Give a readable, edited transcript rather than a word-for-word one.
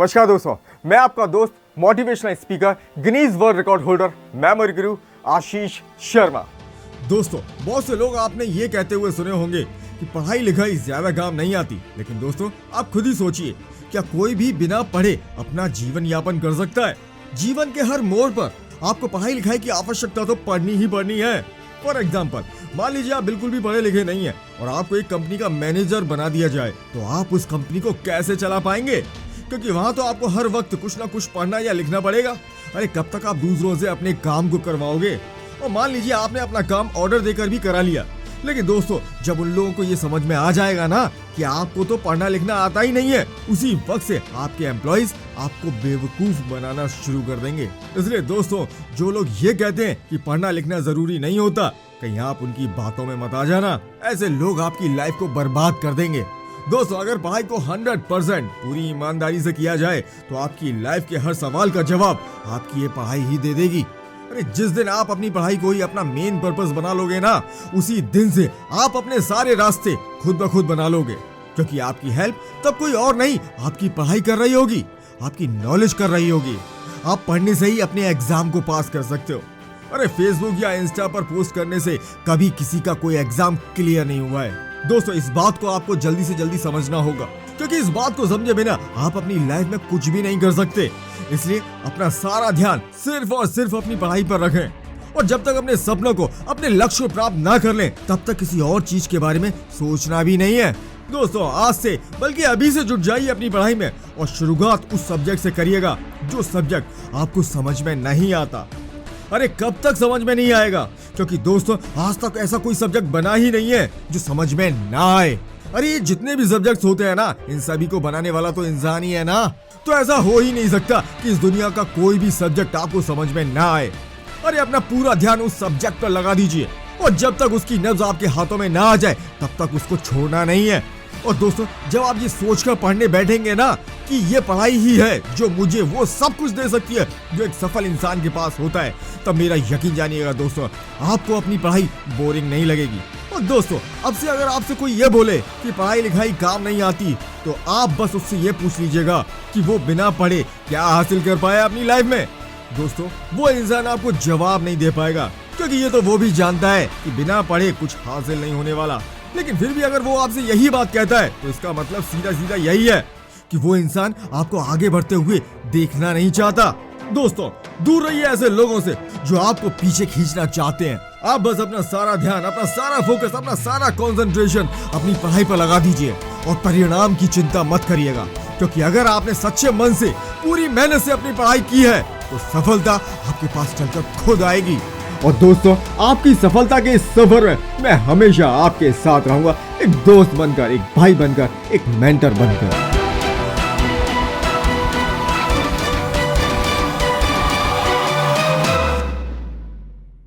नमस्कार दोस्तों, मैं आपका दोस्त motivational speaker Guinness world record holder memory गुरु आशीष शर्मा। दोस्तों, बहुत से लोग आपने ये कहते हुए सुने होंगे कि पढ़ाई लिखाई ज्यादा काम नहीं आती, लेकिन दोस्तों आप खुद ही सोचिए, क्या कोई भी बिना पढ़े अपना जीवन यापन कर सकता है? जीवन के हर मोड़ पर आपको पढ़ाई लिखाई की आवश्यकता तो पढ़नी ही पढ़नी है। फॉर एग्जाम्पल, मान लीजिए आप बिल्कुल भी पढ़े लिखे नहीं है और आपको एक कंपनी का मैनेजर बना दिया जाए, तो आप उस कंपनी को कैसे चला पाएंगे? क्योंकि वहाँ तो आपको हर वक्त कुछ ना कुछ पढ़ना या लिखना पड़ेगा। अरे कब तक आप दूसरों से अपने काम को करवाओगे? और मान लीजिए आपने अपना काम ऑर्डर देकर भी करा लिया, लेकिन दोस्तों जब उन लोगों को ये समझ में आ जाएगा ना कि आपको तो पढ़ना लिखना आता ही नहीं है, उसी वक्त से आपके एम्प्लॉइज आपको बेवकूफ बनाना शुरू कर देंगे। इसलिए दोस्तों, जो लोग ये कहते हैं कि पढ़ना लिखना जरूरी नहीं होता, कहीं आप उनकी बातों में मत आ जाना। ऐसे लोग आपकी लाइफ को बर्बाद कर देंगे। दोस्तों, अगर पढ़ाई को 100% पूरी ईमानदारी से किया जाए तो आपकी लाइफ के हर सवाल का जवाब आपकी ये पढ़ाई ही दे देगी। अरे जिस दिन आप अपनी पढ़ाई को ही अपना मेन पर्पस बना लोगे ना, उसी दिन से आप अपने सारे रास्ते खुद ब खुद बना लोगे, क्योंकि आपकी हेल्प तब कोई और नहीं आपकी पढ़ाई कर रही होगी, आपकी नॉलेज कर रही होगी। आप पढ़ने से ही अपने एग्जाम को पास कर सकते हो। अरे फेसबुक या इंस्टा पर पोस्ट करने से कभी किसी का कोई एग्जाम क्लियर नहीं हुआ है। दोस्तों, इस बात को आपको जल्दी से जल्दी समझना होगा, क्योंकि इस बात को समझे बिना आप अपनी लाइफ में कुछ भी नहीं कर सकते। इसलिए अपना सारा ध्यान सिर्फ और सिर्फ अपनी पढ़ाई पर रखें, और जब तक अपने सपनों को, अपने लक्ष्य को प्राप्त ना कर लें, तब तक किसी और चीज के बारे में सोचना भी नहीं है। दोस्तों, आज से बल्कि अभी से जुट जाइए अपनी पढ़ाई में और शुरुआत उस सब्जेक्ट से करिएगा जो सब्जेक्ट आपको समझ में नहीं आता। अरे कब तक समझ में नहीं आएगा? क्योंकि दोस्तों, आज तक ऐसा कोई सब्जेक्ट बना ही नहीं है जो समझ में ना आए। अरे ये जितने भी सब्जेक्ट्स होते हैं ना, इन सभी को बनाने वाला तो इंसान ही है ना। तो ऐसा हो ही नहीं सकता कि इस दुनिया का कोई भी सब्जेक्ट आपको समझ में ना आए। अरे अपना पूरा ध्यान उस सब्जेक्ट पर लगा दीजिए, और जब तक उसकी नब्ज आपके हाथों में ना आ जाए तब तक उसको छोड़ना नहीं है। और दोस्तों, जब आप ये सोचकर पढ़ने बैठेंगे ना कि ये पढ़ाई ही है जो मुझे वो सब कुछ दे सकती है जो एक सफल इंसान के पास होता है, तब मेरा यकीन जानिएगा दोस्तों, आपको अपनी पढ़ाई बोरिंग नहीं लगेगी। और दोस्तों, अब से अगर आपसे कोई ये बोले कि पढ़ाई लिखाई काम नहीं आती, तो आप बस उससे ये पूछ लीजिएगा कि वो बिना पढ़े क्या हासिल कर पाया अपनी लाइफ में। दोस्तों, वो इंसान आपको जवाब नहीं दे पाएगा, क्योंकि ये तो वो भी जानता है कि बिना पढ़े कुछ हासिल नहीं होने वाला। लेकिन फिर भी अगर वो आपसे यही बात कहता है, तो इसका मतलब सीधा सीधा यही है कि वो इंसान आपको आगे बढ़ते हुए देखना नहीं चाहता। दोस्तों, दूर रहिए ऐसे लोगों से जो आपको पीछे खींचना चाहते हैं। आप बस अपना सारा ध्यान, अपना सारा फोकस, अपना सारा कंसंट्रेशन अपनी पढ़ाई पर लगा दीजिए, और परिणाम की चिंता मत करिएगा, क्योंकि अगर आपने सच्चे मन से, पूरी मेहनत से अपनी पढ़ाई की है, तो सफलता आपके पास चलकर खुद आएगी। और दोस्तों, आपकी सफलता के इस सफर में मैं हमेशा आपके साथ रहूंगा, एक दोस्त बनकर, एक भाई बनकर, एक मेंटर बनकर।